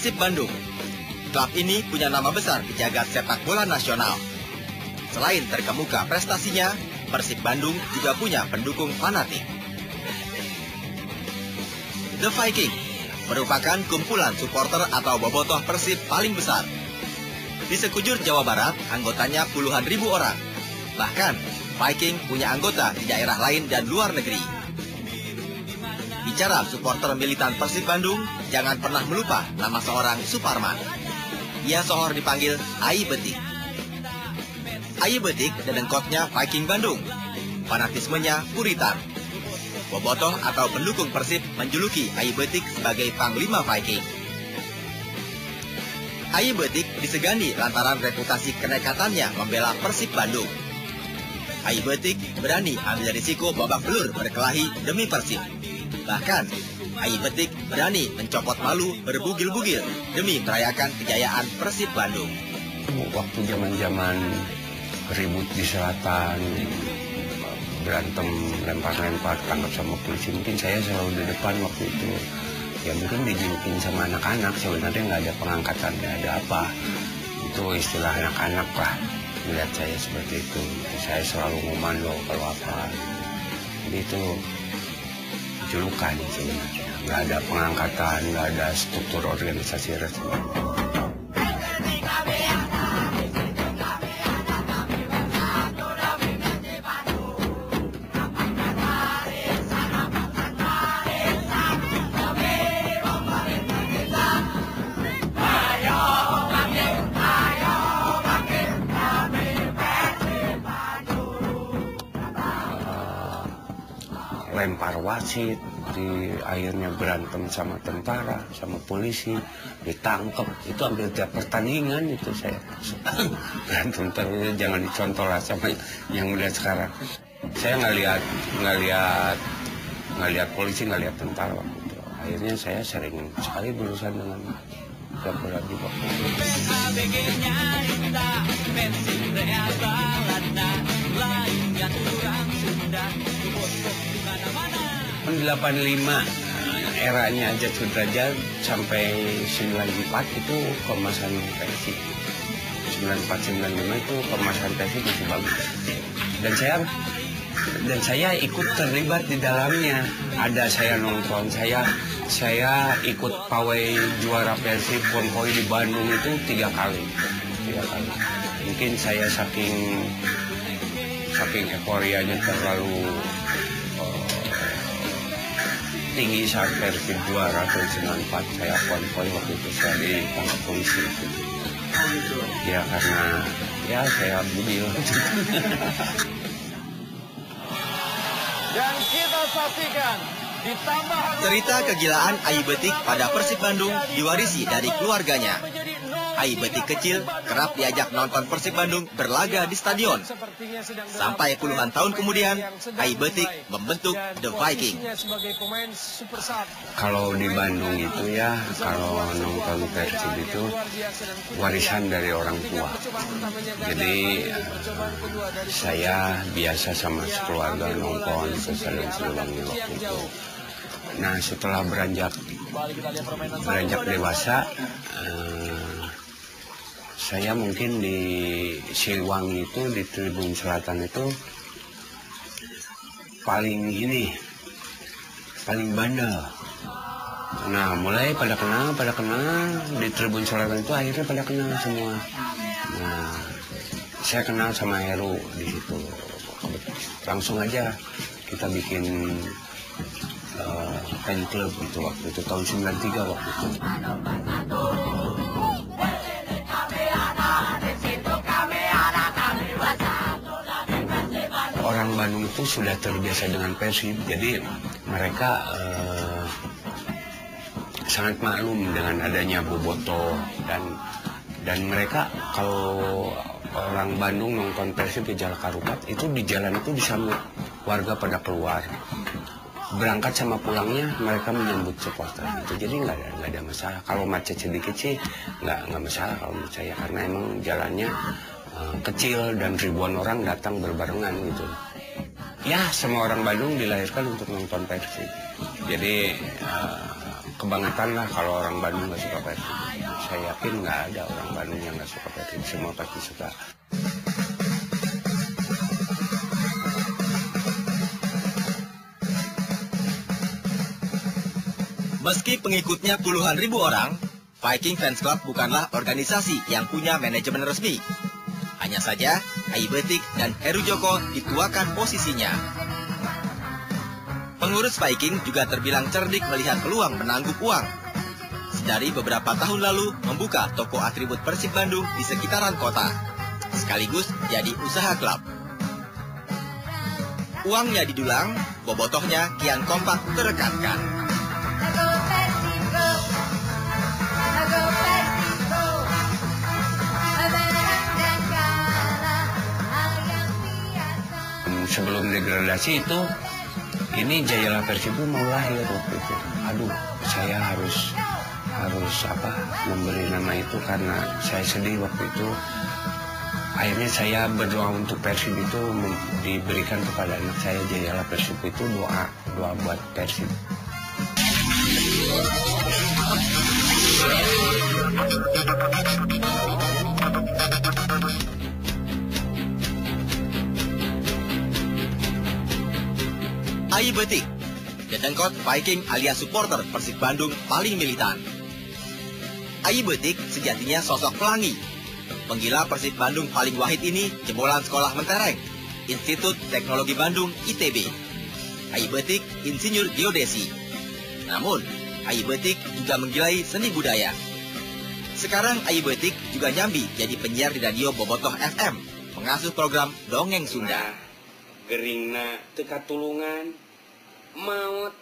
Persib Bandung. Klub ini punya nama besar di jagat sepak bola nasional. Selain terkemuka prestasinya, Persib Bandung juga punya pendukung fanatik. The Viking merupakan kumpulan supporter atau bobotoh Persib paling besar. Di sekujur Jawa Barat, anggotanya puluhan ribu orang. Bahkan, Viking punya anggota di daerah lain dan luar negeri. Bicara supporter militan Persib Bandung, jangan pernah melupa nama seorang Suparman. Ia sohor dipanggil Ai Betik. Ai Betik dedengkotnya Viking Bandung. Fanatismenya puritan. Bobotoh atau pendukung Persib menjuluki Ai Betik sebagai Panglima Viking. Ai Betik disegani lantaran reputasi kenekatannya membela Persib Bandung. Ai Betik berani ambil risiko babak belur berkelahi demi Persib. Bahkan, Ai Betik berani mencopot malu berbugil-bugil demi merayakan kejayaan Persib Bandung. Waktu zaman-zaman ribut di selatan, berantem, lempar-lempar, tangkap sama polisi, mungkin saya selalu di depan waktu itu. Ya mungkin dijulukin sama anak-anak, sebenarnya nggak ada pengangkatan, nggak ada apa. Itu istilah anak-anak lah, melihat saya seperti itu. Saya selalu ngomando kalau apa. Jadi itu julukan sebenarnya. Nggak ada pengangkatan, nggak ada struktur organisasi resmi. Lempar wasit, akhirnya berantem sama tentara, sama polisi, ditangkap. Itu hampir tiap pertandingan itu saya berantem terus. Jangan dicontoh lah sama yang melihat sekarang. Saya nggak lihat polisi, nggak lihat tentara waktu itu. Akhirnya saya sering sekali berurusan dengan klub bola juga. 85 eranya Ajat Sudrajat sampai 94 itu kemasan Persib. 94-95 itu kemasan Persib masih bagus. Dan saya ikut terlibat di dalamnya. Ada saya nonton, saya ikut pawai juara Persib konvoi di Bandung itu 3 kali. Mungkin saya saking euforianya terlalu tinggi saat Persib juara tahun 94. Saya konvoi waktu itu, saya ditangkap polisi. Ya karena ya saya bugil. Dan kita saksikan cerita kegilaan Ai Betik pada Persib Bandung diwarisi dari keluarganya. Ai Betik kecil kerap diajak nonton Persib Bandung berlaga di stadion. Sampai puluhan tahun kemudian, Ai Betik membentuk The Viking. Kalau di Bandung itu ya, kalau nonton Persib itu warisan dari orang tua. Jadi saya biasa sama sekeluarga nonton sering-sering waktu itu. Nah setelah beranjak dewasa, saya mungkin di Siliwangi itu, di Tribun Selatan itu paling bandel. Nah mulai pada kenal di Tribun Selatan itu akhirnya pada kenal semua. Nah saya kenal sama Heru di situ. Langsung aja kita bikin fan club gitu waktu itu tahun 93 waktu itu. Orang Bandung itu sudah terbiasa dengan Persib, jadi mereka sangat maklum dengan adanya bobotoh dan mereka kalau orang Bandung nonton Persib di Jalan Karupat itu di jalan itu disambut warga pada keluar. Berangkat sama pulangnya mereka menyambut supporter itu, jadi nggak ada masalah. Kalau macet sedikit sih nggak masalah kalau menurut saya, karena emang jalannya kecil dan ribuan orang datang berbarengan gitu. ya semua orang Bandung dilahirkan untuk nonton Persib. Jadi kebangetan lah kalau orang Bandung nggak suka Persib. Saya yakin nggak ada orang Bandung yang nggak suka Persib, semua pasti suka. Meski pengikutnya puluhan ribu orang, Viking Fans Club bukanlah organisasi yang punya manajemen resmi. Hanya saja, Ai Betik dan Heru Joko dituakan posisinya. Pengurus Viking juga terbilang cerdik melihat peluang menangguk uang. Sedari beberapa tahun lalu membuka toko atribut Persib Bandung di sekitaran kota, sekaligus jadi usaha klub. Uangnya didulang, bobotohnya kian kompak terekatkan. Sebelum degradasi itu, ini Jayalah Persib mau lahir waktu itu. Aduh, saya harus memberi nama itu karena saya sedih waktu itu. Akhirnya saya berdoa untuk Persib itu diberikan kepada anak saya. Jayalah Persib itu doa buat Persib. Ai Betik, dedengkot Viking alias supporter Persib Bandung paling militan. Ai Betik sejatinya sosok pelangi. Penggila Persib Bandung paling wahid ini jebolan sekolah mentereng, Institut Teknologi Bandung ITB. Ai Betik insinyur geodesi. Namun, Ai Betik juga menggilai seni budaya. Sekarang Ai Betik juga nyambi jadi penyiar di radio Bobotoh FM, pengasuh program Dongeng Sunda. Geringna teka tulungan, maut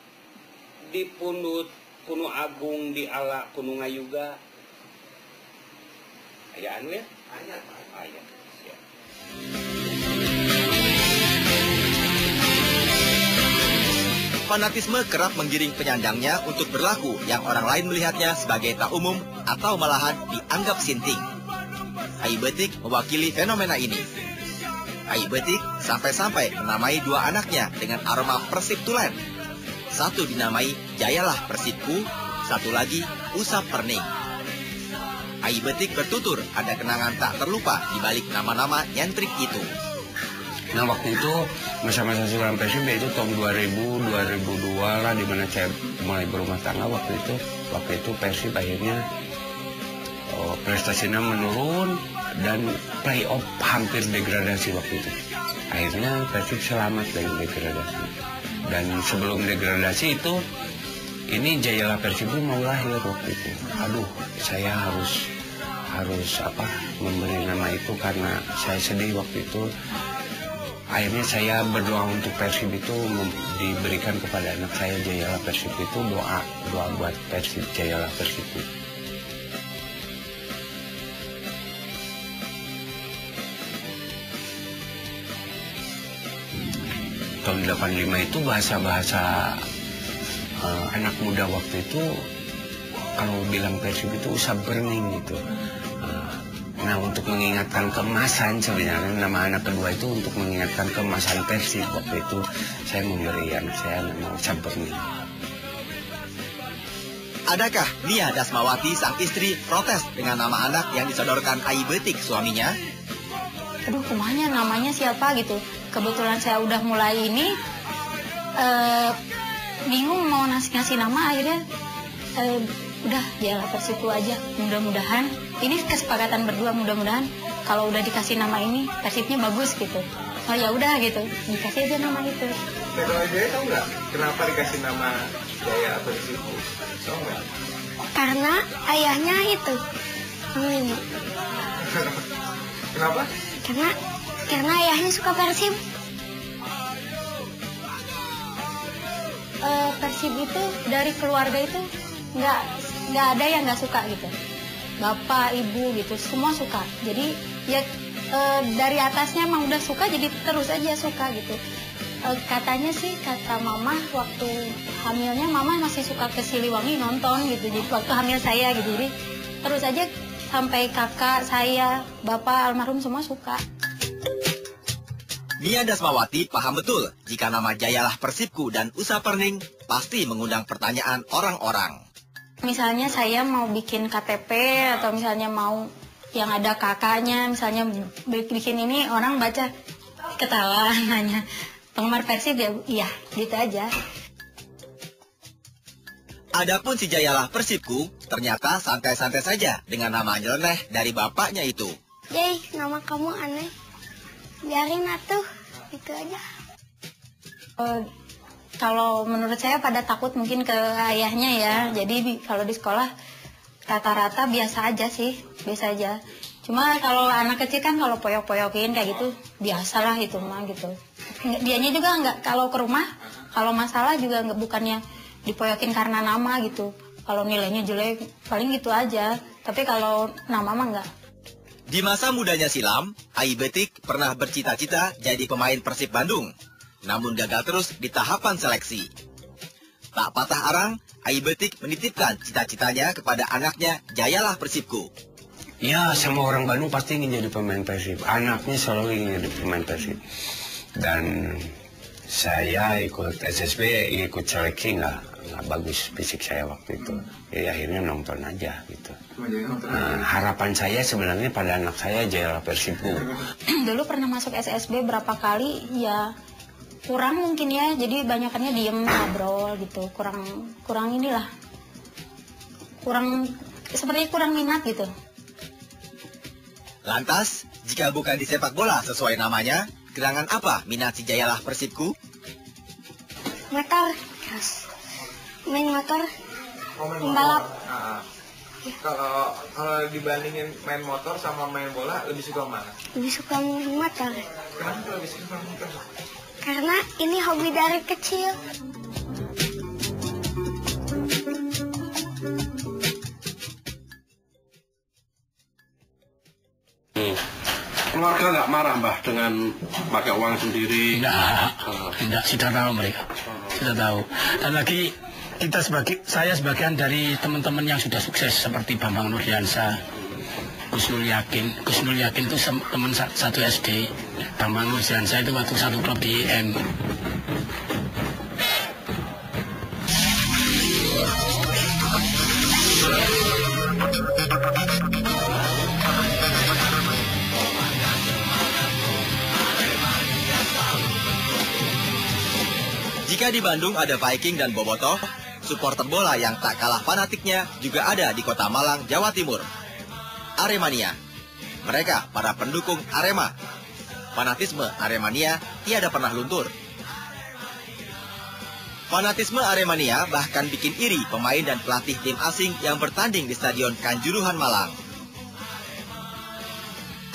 dipundut kuno agung di ala kuno ngayuga. Ayaan ya? Ayat. Ya. Fanatisme kerap menggiring penyandangnya untuk berlaku yang orang lain melihatnya sebagai tak umum atau malahan dianggap sinting. Ai Betik mewakili fenomena ini. Ai Betik sampai-sampai menamai dua anaknya dengan aroma Persib Tulen. Satu dinamai Jayalah Persibku, satu lagi Usap Perning. Ai Betik bertutur ada kenangan tak terlupa di balik nama-nama nyentrik itu. Nah waktu itu masa-masa suram Persib itu tahun 2000, 2002 lah, dimana saya mulai berumah tangga waktu itu Persib akhirnya prestasinya menurun dan playoff hampir degradasi waktu itu. Akhirnya Persib selamat dari degradasi. Dan sebelum degradasi itu, ini Jayalah Persib mau lahir waktu itu. Aduh, saya harus memberi nama itu karena saya sedih waktu itu. Akhirnya saya berdoa untuk Persib itu diberikan kepada anak saya. Jayalah Persib itu doa buat Persib, Jayalah Persib itu. Tahun 85 itu bahasa anak muda waktu itu kalau bilang Persib itu usap burning gitu. Nah untuk mengingatkan keemasan sebenarnya nama anak kedua itu untuk mengingatkan keemasan Persib waktu itu saya memberi anak saya nama usap burning. Adakah Nia Dasmawati sang istri protes dengan nama anak yang disodorkan Ai Betik suaminya? Aduh, kumanya namanya siapa gitu. Kebetulan saya udah mulai ini bingung mau ngasih nama, akhirnya udah Jayalah Persibku aja. Mudah-mudahan ini kesepakatan berdua, mudah-mudahan kalau udah dikasih nama ini Persibnya bagus gitu. Oh ya udah gitu, dikasih aja nama itu. Kalau aja tahu nggak kenapa dikasih nama Jayalah Persibku? Tahu nggak? Karena ayahnya itu. Kenapa? Karena ayahnya suka Persib. Persib itu dari keluarga itu nggak ada yang nggak suka gitu. Bapak, ibu gitu, semua suka. Jadi ya dari atasnya emang udah suka, jadi terus aja suka gitu. Katanya sih, kata mama waktu hamilnya mama masih suka ke Siliwangi nonton gitu. Jadi waktu hamil saya gitu, jadi terus aja sampai kakak saya, bapak almarhum semua suka. Nia Dasmawati paham betul jika nama Jayalah Persibku dan Usa Perning pasti mengundang pertanyaan orang-orang. Misalnya saya mau bikin KTP atau misalnya mau yang ada kakaknya, misalnya bikin ini, orang baca ketawa nanya, penggemar Persib ya? Iya, gitu aja. Adapun si Jayalah Persibku ternyata santai-santai saja dengan nama nyeleneh dari bapaknya itu. Jay, nama kamu aneh. Biarin atuh, itu aja. Kalau menurut saya pada takut mungkin ke ayahnya ya. Jadi kalau di sekolah rata-rata biasa aja sih, biasa aja. Cuma kalau anak kecil kan kalau poyok-poyokin kayak gitu, biasalah itu mah gitu. Dianya juga nggak, kalau ke rumah, kalau masalah juga nggak, bukannya dipoyokin karena nama gitu. Kalau nilainya jelek, paling gitu aja. Tapi kalau nama mah nggak. Di masa mudanya silam, Ai Betik pernah bercita-cita jadi pemain Persib Bandung, namun gagal terus di tahapan seleksi. Tak patah arang, Ai Betik menitipkan cita-citanya kepada anaknya Jayalah Persibku. Ya, semua orang Bandung pasti ingin jadi pemain Persib. Anaknya selalu ingin jadi pemain Persib. Dan saya ikut SSB, ikut seleksi nggak bagus fisik saya waktu itu. Jadi akhirnya nonton aja gitu. Nah, harapan saya sebenarnya pada anak saya Jayalah Persibku. Dulu pernah masuk SSB berapa kali, ya kurang mungkin ya. Jadi banyakannya diem, ngobrol gitu. Kurang inilah. Sepertinya kurang minat gitu. Lantas, jika bukan di sepak bola sesuai namanya, gerangan apa minat si Jayalah Persibku? Motor, main motor, pembalap. Kalau dibandingin main motor sama main bola, lebih suka mana? Lebih suka main motor. Kenapa lebih suka main motor? Karena ini hobi dari kecil. Keluarga nggak marah, Mbah, dengan pakai uang sendiri? Tidak, sudah tahu mereka, sudah tahu. Dan lagi saya sebagian dari teman-teman yang sudah sukses seperti Bambang Nurdiansa, Gus Nur Yakin itu teman satu SD. Bambang Nurdiansa itu waktu satu klub di IM. Jika di Bandung ada Viking dan Bobotoh, supporter bola yang tak kalah fanatiknya juga ada di kota Malang, Jawa Timur. Aremania. Mereka para pendukung Arema. Fanatisme Aremania tiada pernah luntur. Fanatisme Aremania bahkan bikin iri pemain dan pelatih tim asing yang bertanding di Stadion Kanjuruhan Malang.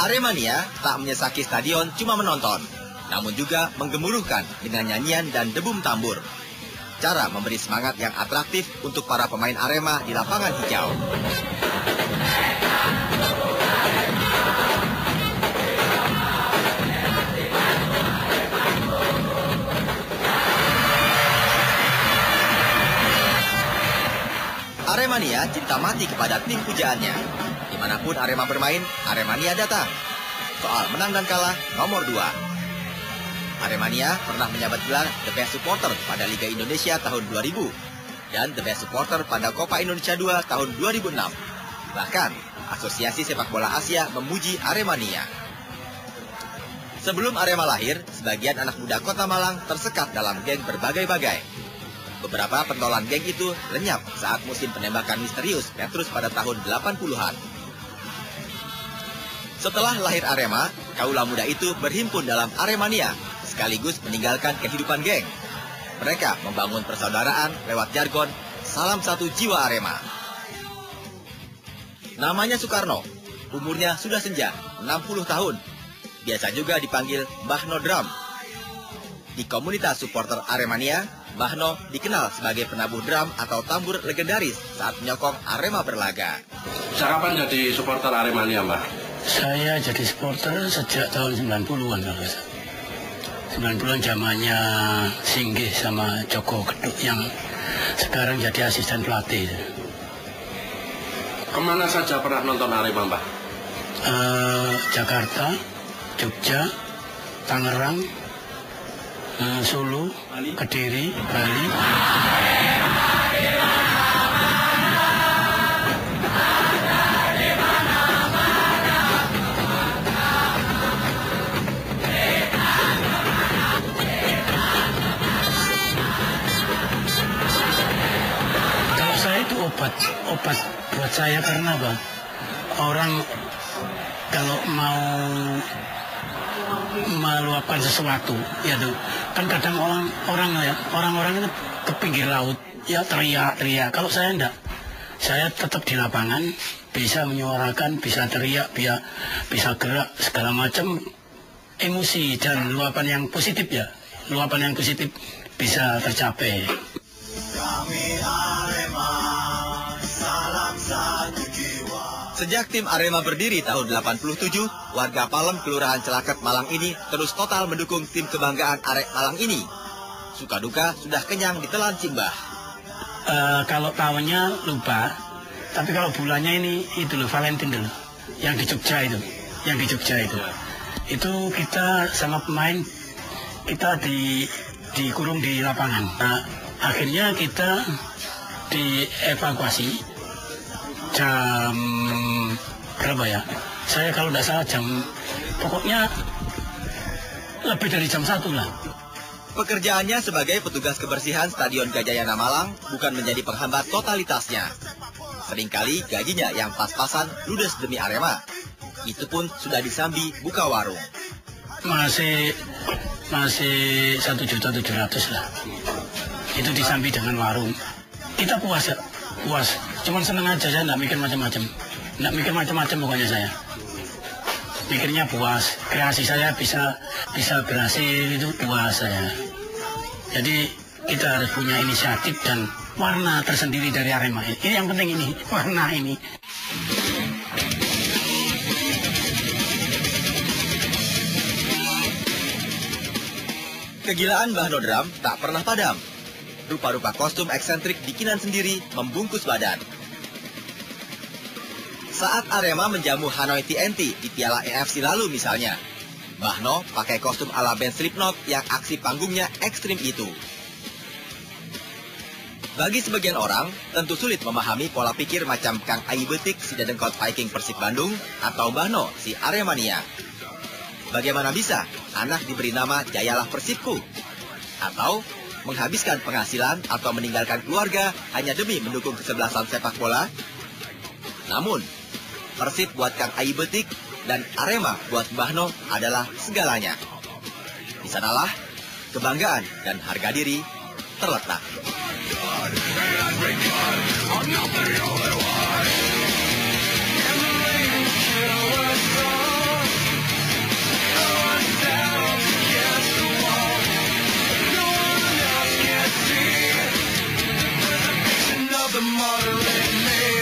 Aremania tak menyesaki stadion cuma menonton, namun juga menggemuruhkan dengan nyanyian dan debum tambur. Cara memberi semangat yang atraktif untuk para pemain Arema di lapangan hijau. Aremania cinta mati kepada tim pujaannya. Dimanapun Arema bermain, Aremania datang. Soal menang dan kalah, nomor 2. Aremania pernah menjabat gelar The Best Supporter pada Liga Indonesia tahun 2000 dan The Best Supporter pada Copa Indonesia 2 tahun 2006. Bahkan, Asosiasi Sepak Bola Asia memuji Aremania. Sebelum Arema lahir, sebagian anak muda kota Malang tersekat dalam geng berbagai-bagai. Beberapa pentolan geng itu lenyap saat musim penembakan misterius Petrus pada tahun 80-an. Setelah lahir Arema, kaula muda itu berhimpun dalam Aremania, sekaligus meninggalkan kehidupan geng. Mereka membangun persaudaraan lewat jargon salam satu jiwa Arema. Namanya Soekarno, umurnya sudah senja, 60 tahun. Biasa juga dipanggil Mbah No Drum. Di komunitas supporter Aremania, Mbah No dikenal sebagai penabuh drum atau tambur legendaris saat menyokong Arema berlaga. Sejak kapan jadi supporter Aremania, Mbah? Saya jadi supporter sejak tahun 90-an kalau saya. 90-an zamannya Singgih sama Joko Geduk yang sekarang jadi asisten pelatih. Kemana saja pernah nonton Arema, Mbah? Jakarta, Jogja, Tangerang, Solo, Kediri, Bali. Kalau saya itu obat buat saya, karena apa? Orang kalau mau meluapkan sesuatu, ya tuh kan kadang orang itu ke pinggir laut ya teriak. Kalau saya enggak, saya tetap di lapangan, bisa menyuarakan, bisa teriak, bisa gerak segala macam, emosi dan luapan yang positif bisa tercapai. Sejak tim Arema berdiri tahun 87, warga Palem, Kelurahan Celaket, Malang ini terus total mendukung tim kebanggaan Arek Malang ini. Suka duka sudah kenyang ditelan Cimbah. Kalau tahunnya lupa, tapi kalau bulannya ini itu loh, Valentine dulu, yang di Jogja itu. Itu kita sama pemain, kita dikurung di lapangan. Nah, akhirnya kita dievakuasi jam berapa ya? Saya kalau tidak salah pokoknya lebih dari jam 1 lah. Pekerjaannya sebagai petugas kebersihan Stadion Gajayana Malang bukan menjadi penghambat totalitasnya. Seringkali gajinya yang pas-pasan ludes demi Arema. Itu pun sudah disambi buka warung. Masih 1.700.000 lah. Itu disambi dengan warung. Kita puas. Cuman seneng aja, saya nggak mikir macam-macam. Pokoknya saya. Mikirnya puas. Kreasi saya bisa berhasil, itu puas saya. Jadi kita harus punya inisiatif dan warna tersendiri dari Arema. Ini yang penting, ini warna ini. Kegilaan Mbah Nodram tak pernah padam. Rupa-rupa kostum eksentrik bikinan sendiri membungkus badan. Saat Arema menjamu Hanoi TNT di Piala AFC lalu misalnya, Mbah No pakai kostum ala band Slipknot yang aksi panggungnya ekstrim itu. Bagi sebagian orang, tentu sulit memahami pola pikir macam Kang Ayi Betik si Dedengkot Viking Persib Bandung atau Mbah No si Aremania. Bagaimana bisa anak diberi nama Jayalah Persibku? Atau menghabiskan penghasilan atau meninggalkan keluarga hanya demi mendukung kesebelasan sepak bola? Namun, Persib buat Kang Ayi Betik dan Arema buat Mbah No adalah segalanya. Di sanalah kebanggaan dan harga diri terletak. The moderate man.